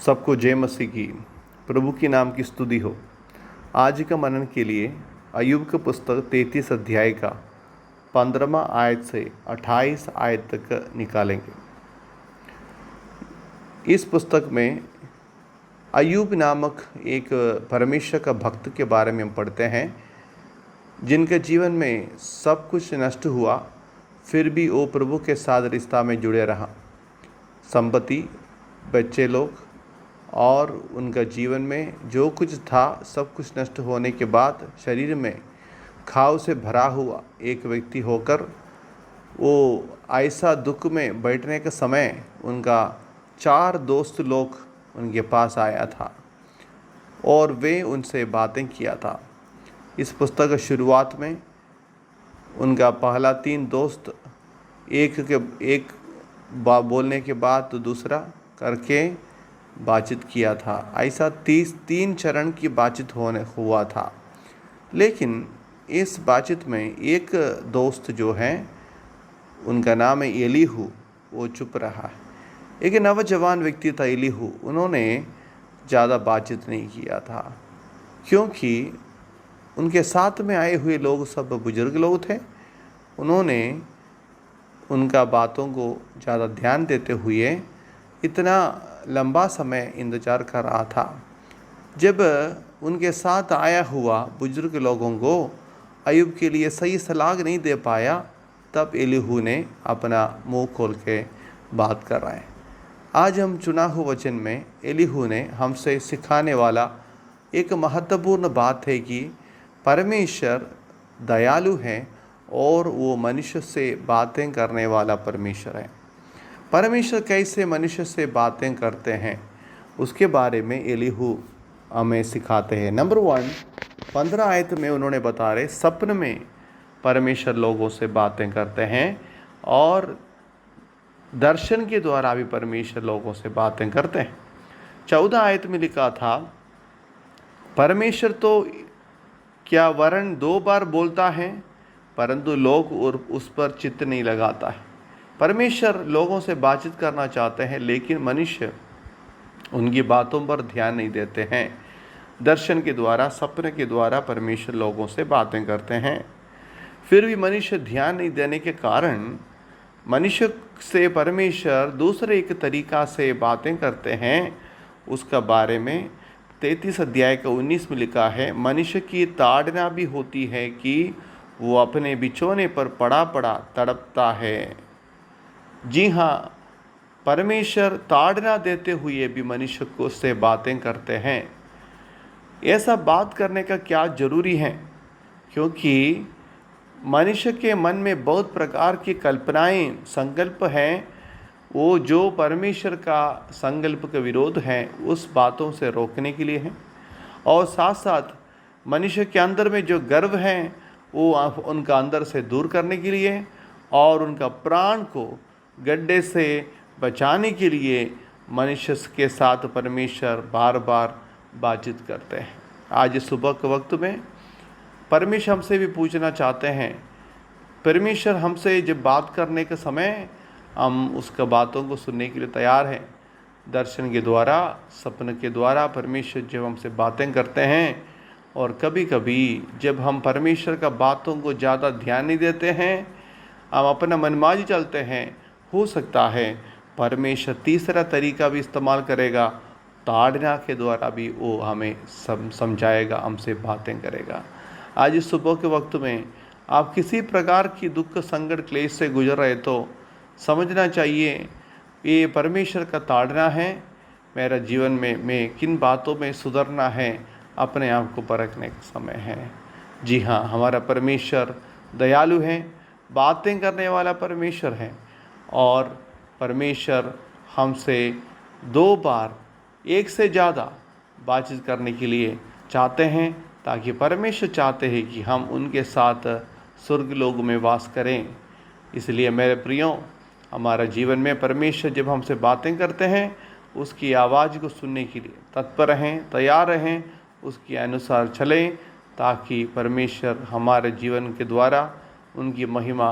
सबको जय मसीह की। प्रभु के नाम की स्तुति हो। आज का मनन के लिए अय्यूब का पुस्तक 33 अध्याय का 15वां आयत से 28 आयत तक निकालेंगे। इस पुस्तक में अय्यूब नामक एक परमेश्वर का भक्त के बारे में हम पढ़ते हैं, जिनके जीवन में सब कुछ नष्ट हुआ, फिर भी वो प्रभु के साथ रिश्ता में जुड़े रहा। संपत्ति, बच्चे लोग और उनका जीवन में जो कुछ था सब कुछ नष्ट होने के बाद शरीर में घाव से भरा हुआ एक व्यक्ति होकर वो ऐसा दुख में बैठने के समय उनका 4 दोस्त लोग उनके पास आया था और वे उनसे बातें किया था। इस पुस्तक की शुरुआत में उनका पहला 3 दोस्त एक बोलने के बाद तो दूसरा करके बातचीत किया था। ऐसा 3 चरण की बातचीत हुआ था। लेकिन इस बातचीत में एक दोस्त जो है, उनका नाम है एलीहू, वो चुप रहा। एक नौजवान व्यक्ति था एलीहू, उन्होंने ज़्यादा बातचीत नहीं किया था, क्योंकि उनके साथ में आए हुए लोग सब बुजुर्ग लोग थे। उन्होंने उनका बातों को ज़्यादा ध्यान देते हुए इतना लंबा समय इंतज़ार कर रहा था। जब उनके साथ आया हुआ बुजुर्ग लोगों को अय्यूब के लिए सही सलाह नहीं दे पाया, तब एलीहू ने अपना मुंह खोल के बात कर रहा है। आज हम चुना हुआ वचन में एलीहू ने हमसे सिखाने वाला एक महत्वपूर्ण बात है कि परमेश्वर दयालु है और वो मनुष्य से बातें करने वाला परमेश्वर है। परमेश्वर कैसे मनुष्य से बातें करते हैं उसके बारे में एलीहू हमें सिखाते हैं। नंबर 1, 15 आयत में उन्होंने बता रहे सपन में परमेश्वर लोगों से बातें करते हैं और दर्शन के द्वारा भी परमेश्वर लोगों से बातें करते हैं। 14 आयत में लिखा था, परमेश्वर तो क्या वरन 2 बार बोलता है, परंतु लोग उस पर चित्त नहीं लगाता है। परमेश्वर लोगों से बातचीत करना चाहते हैं, लेकिन मनुष्य उनकी बातों पर ध्यान नहीं देते हैं। दर्शन के द्वारा, सपने के द्वारा परमेश्वर लोगों से बातें करते हैं, फिर भी मनुष्य ध्यान नहीं देने के कारण मनुष्य से परमेश्वर दूसरे एक तरीका से बातें करते हैं। उसका बारे में 33 अध्याय का 19 में लिखा है, मनुष्य की ताड़ना भी होती है कि वो अपने बिछौने पर पड़ा पड़ा तड़पता है। जी हाँ, परमेश्वर ताड़ना देते हुए भी मनुष्य को से बातें करते हैं। ऐसा बात करने का क्या ज़रूरी है, क्योंकि मनुष्य के मन में बहुत प्रकार की कल्पनाएं, संकल्प हैं, वो जो परमेश्वर का संकल्प का विरोध है उस बातों से रोकने के लिए है। और साथ साथ मनुष्य के अंदर में जो गर्व है वो उनका अंदर से दूर करने के लिए और उनका प्राण को गड्ढे से बचाने के लिए मनुष्य के साथ परमेश्वर बार बार बातचीत करते हैं। आज सुबह के वक्त में परमेश्वर हमसे भी पूछना चाहते हैं। परमेश्वर हमसे जब बात करने के समय हम उसका बातों को सुनने के लिए तैयार हैं। दर्शन के द्वारा, सपने के द्वारा परमेश्वर जब हमसे बातें करते हैं, और कभी कभी जब हम परमेश्वर का बातों को ज़्यादा ध्यान नहीं देते हैं, हम अपना मनमानी चलते हैं, हो सकता है परमेश्वर तीसरा तरीका भी इस्तेमाल करेगा। ताड़ना के द्वारा भी वो हमें समझाएगा, हमसे बातें करेगा। आज इस सुबह के वक्त में आप किसी प्रकार की दुख, संकट, क्लेश से गुजर रहे तो समझना चाहिए ये परमेश्वर का ताड़ना है। मेरा जीवन में मैं किन बातों में सुधरना है, अपने आप को परखने का समय है। जी हाँ, हमारा परमेश्वर दयालु है, बातें करने वाला परमेश्वर है, और परमेश्वर हमसे 2 बार, एक से ज़्यादा बातचीत करने के लिए चाहते हैं, ताकि परमेश्वर चाहते हैं कि हम उनके साथ स्वर्ग लोक में वास करें। इसलिए मेरे प्रियो, हमारा जीवन में परमेश्वर जब हमसे बातें करते हैं, उसकी आवाज़ को सुनने के लिए तत्पर रहें, तैयार रहें, उसके अनुसार चलें, ताकि परमेश्वर हमारे जीवन के द्वारा उनकी महिमा